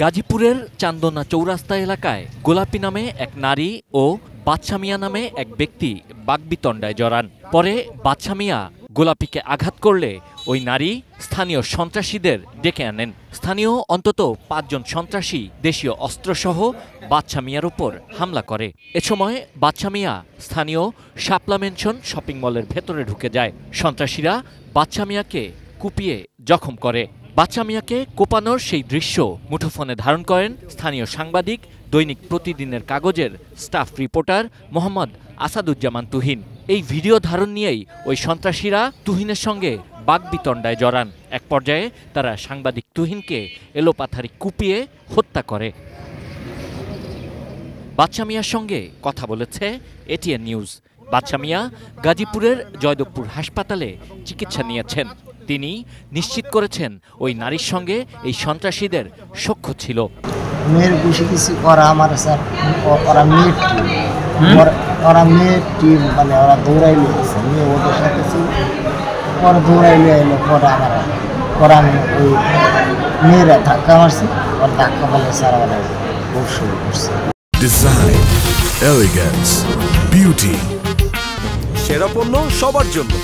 গাজীপুরের চান্দনা চৌরাস্তা এলাকায় গোলাপী নামে এক নারী ও বাদশা মিয়া নামে এক ব্যক্তি বাগবিতণ্ডায় জড়ান। পরে বাদশা মিয়া গোলাপীকে আঘাত করলে ওই নারী স্থানীয় সন্ত্রাসীদের ডেকে আনেন। স্থানীয় অন্তত ৫ জন সন্ত্রাসী দেশীয় অস্ত্রসহ বাদশা মিয়ার উপর হামলা করে। এ সময় বাদশা মিয়া স্থানীয় শাপলা মেনশন শপিং মলের ভেতরে ঢুকে যায়। সন্ত্রাসীরা বাদশা মিয়াকে কুপিয়ে জখম করে। বাদশা মিয়াকে কোপানোর সেই দৃশ্য মুঠোফোনে ধারণ করেন স্থানীয় সাংবাদিক, দৈনিক প্রতিদিনের কাগজের স্টাফ রিপোর্টার মোহাম্মদ আসাদুজ্জামান তুহিন। এই ভিডিও ধারণ নিয়েই ওই সন্ত্রাসীরা তুহিনের সঙ্গে বাগবিতণ্ডায় জড়ান। এক পর্যায়ে তারা সাংবাদিক তুহিনকে এলোপাথারি কুপিয়ে হত্যা করে। বাদশা মিয়ার সঙ্গে কথা বলেছে এটিএন নিউজ। বাদশা মিয়া গাজীপুরের জয়দেবপুর হাসপাতালে চিকিৎসা নিয়েছেন। তিনি নিশ্চিত করেছেন ওই নারীর সঙ্গে এই সন্ত্রাসীদের সখ্য ছিল। মেয়ের বেশি কিছু করা আমার স্যার, ওরা মেয়ের টিম মানে ওরা দৌড়াইলে গেছে, মেয়ে ওদের সাথে ছিল, ওরা দৌড়াইলে এলো। পরে আমি ওই মেয়েরা ধাক্কা মারছি, ওর ধাক্কা বলে স্যার ওরা খুব শুরু করছে। ডিজাইন, এলিগেন্স, বিউটি, সেরা পণ্য সবার জন্য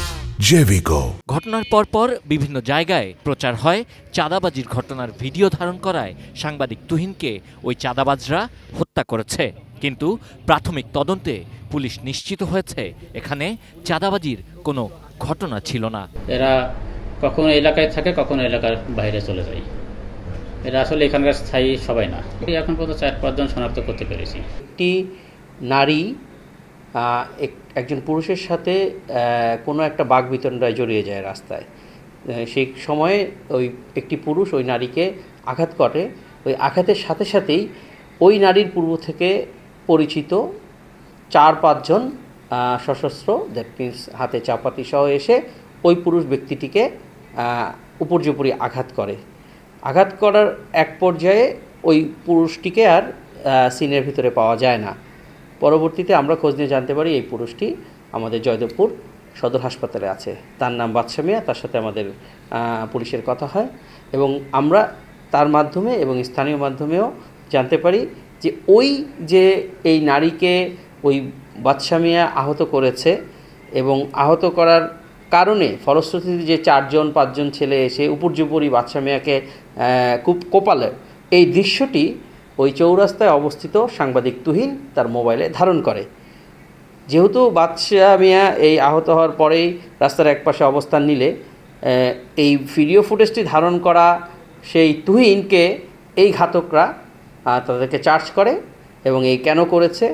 জেভিকো। ঘটনার পরপর বিভিন্ন জায়গায় প্রচার হয় চাঁদাবাজির ঘটনার ভিডিও ধারণ করায় সাংবাদিক তুহিনকে ওই চাঁদাবাজরা হত্যা করেছে। কিন্তু প্রাথমিক তদন্তে পুলিশ নিশ্চিত হয়েছে এখানে চাঁদাবাজির কোনো ঘটনা ছিল না। এরা কখনো এলাকায় থাকে, কখনো এলাকার বাইরে চলে যায়। এরা আসলে এখানকার স্থায়ী সবাই না। এখন পর্যন্ত ৪-৫ জন শনাক্ত করতে পেরেছি। একটি নারী একজন পুরুষের সাথে কোনো একটা বাগবিতণ্ডায় জড়িয়ে যায় রাস্তায়। সেই সময়ে ওই একটি পুরুষ ওই নারীকে আঘাত করে। ওই আঘাতের সাথে সাথেই ওই নারীর পূর্ব থেকে পরিচিত ৪-৫ জন সশস্ত্র, দ্যাট মিনস হাতে চাপাতি সহ এসে ওই পুরুষ ব্যক্তিটিকে উপর্যুপরি আঘাত করে। আঘাত করার এক পর্যায়ে ওই পুরুষটিকে আর সিনের ভিতরে পাওয়া যায় না। পরবর্তীতে আমরা খোঁজ নিয়ে জানতে পারি এই পুরুষটি আমাদের জয়দেবপুর সদর হাসপাতালে আছে। তার নাম বাদশা মিয়া। তার সাথে আমাদের পুলিশের কথা হয় এবং আমরা তার মাধ্যমে এবং স্থানীয় মাধ্যমেও জানতে পারি যে ওই যে এই নারীকে ওই বাদশা মিয়া আহত করেছে এবং আহত করার কারণে ফলশ্রুতিতে যে ৪-৫ জন ছেলে এসে উপর্যুপরি বাদশা মিয়াকে কোপালে, এই দৃশ্যটি ওই চৌরাস্তায় অবস্থিত সাংবাদিক তুহিন তার মোবাইলে ধারণ করে। যেহেতু বাদশা মিয়া এই আহত হওয়ার পরেই রাস্তার একপাশে অবস্থান নিলে এই ভিডিও ফুটেজটি ধারণ করা সেই তুহিনকে এই ঘাতকরা তাদেরকে চার্জ করে এবং এই কেন করেছে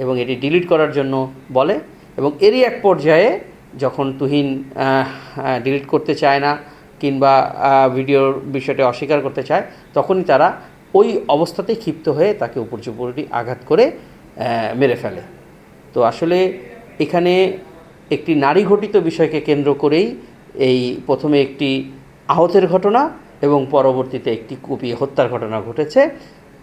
এবং এটি ডিলিট করার জন্য বলে এবং এরই এক পর্যায়ে যখন তুহিন ডিলিট করতে চায় না কিংবা ভিডিওর বিষয়টি অস্বীকার করতে চায়, তখনই তারা ওই অবস্থাতেই ক্ষিপ্ত হয়ে তাকে উপর্যুপরি আঘাত করে মেরে ফেলে। তো আসলে এখানে একটি নারী ঘটিত বিষয়কে কেন্দ্র করেই এই প্রথমে একটি আহতের ঘটনা এবং পরবর্তীতে একটি কুপিয়ে হত্যার ঘটনা ঘটেছে।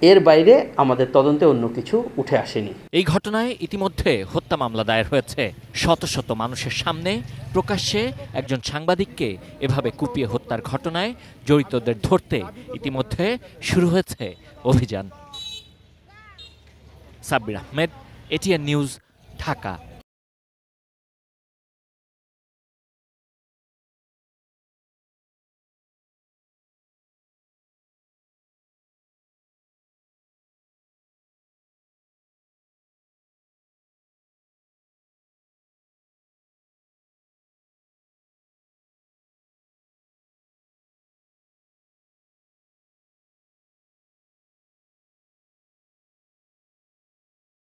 এর বাইরে আমাদের তদন্তে অন্য কিছু উঠে আসেনি। এই ঘটনায় ইতিমধ্যে হত্যা মামলা দায়ের হয়েছে। শত শত মানুষের সামনে প্রকাশ্যে একজন সাংবাদিককে এভাবে কুপিয়ে হত্যার ঘটনায় জড়িতদের ধরতে ইতিমধ্যে শুরু হয়েছে অভিযান। Sabbir Ahmed, ATN news, Dhaka.